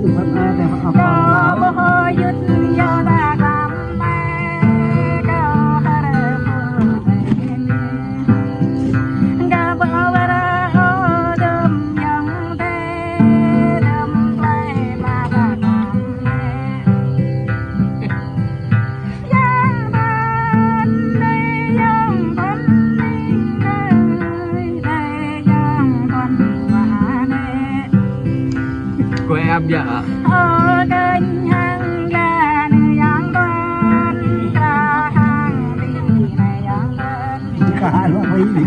ถึงพันอาแต่พันเอายึดยาดากำแม่ก็ฮาร์มกาบาวราโอดมยังเตดมไกลมาดากำแม่ยังบันได้ยังบันได้ยังบันว่าเนquay em dạ cả nó mấy đi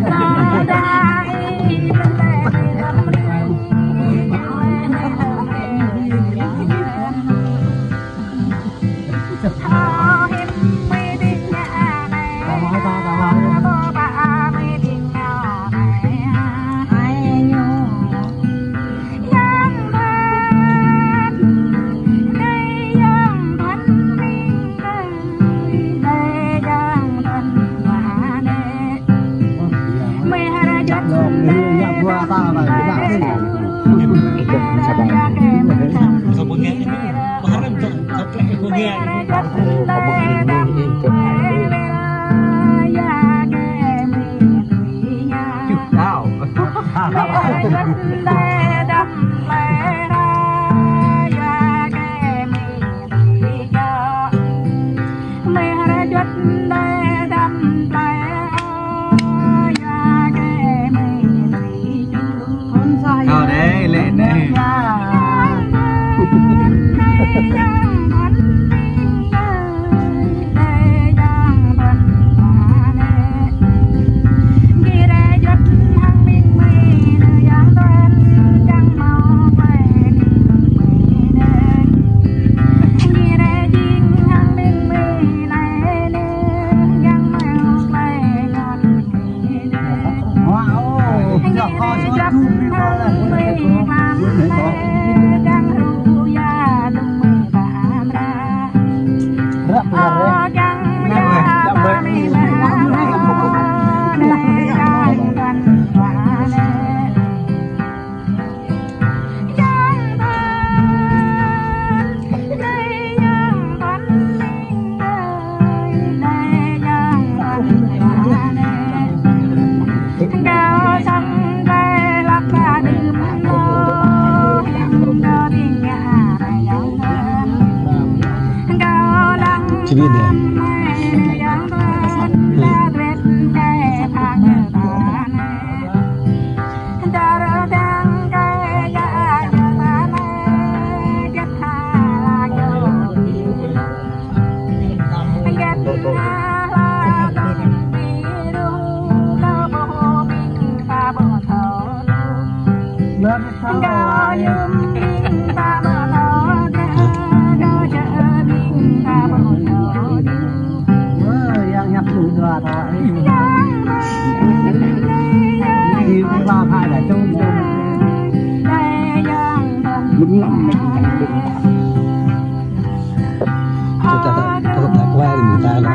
ชีวิตเนี่ย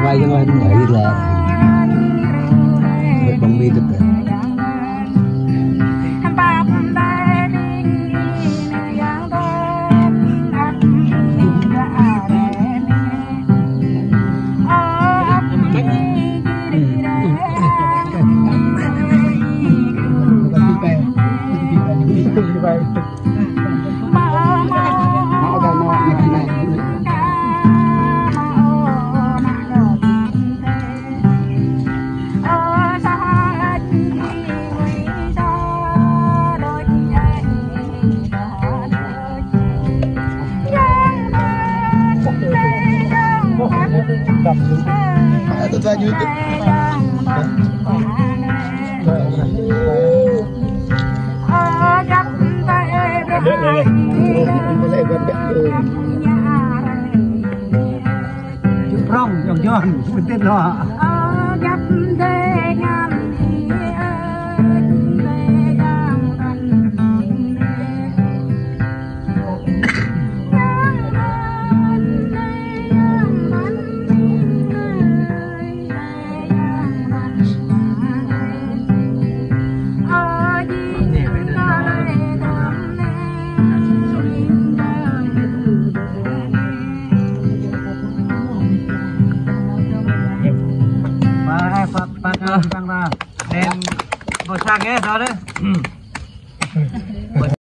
quay cho anh nghĩ là được bóng mi thực tế tôi ra như thế rong dòng giòn mình tên lo tăng ra nên bộ sang nghe đó đấy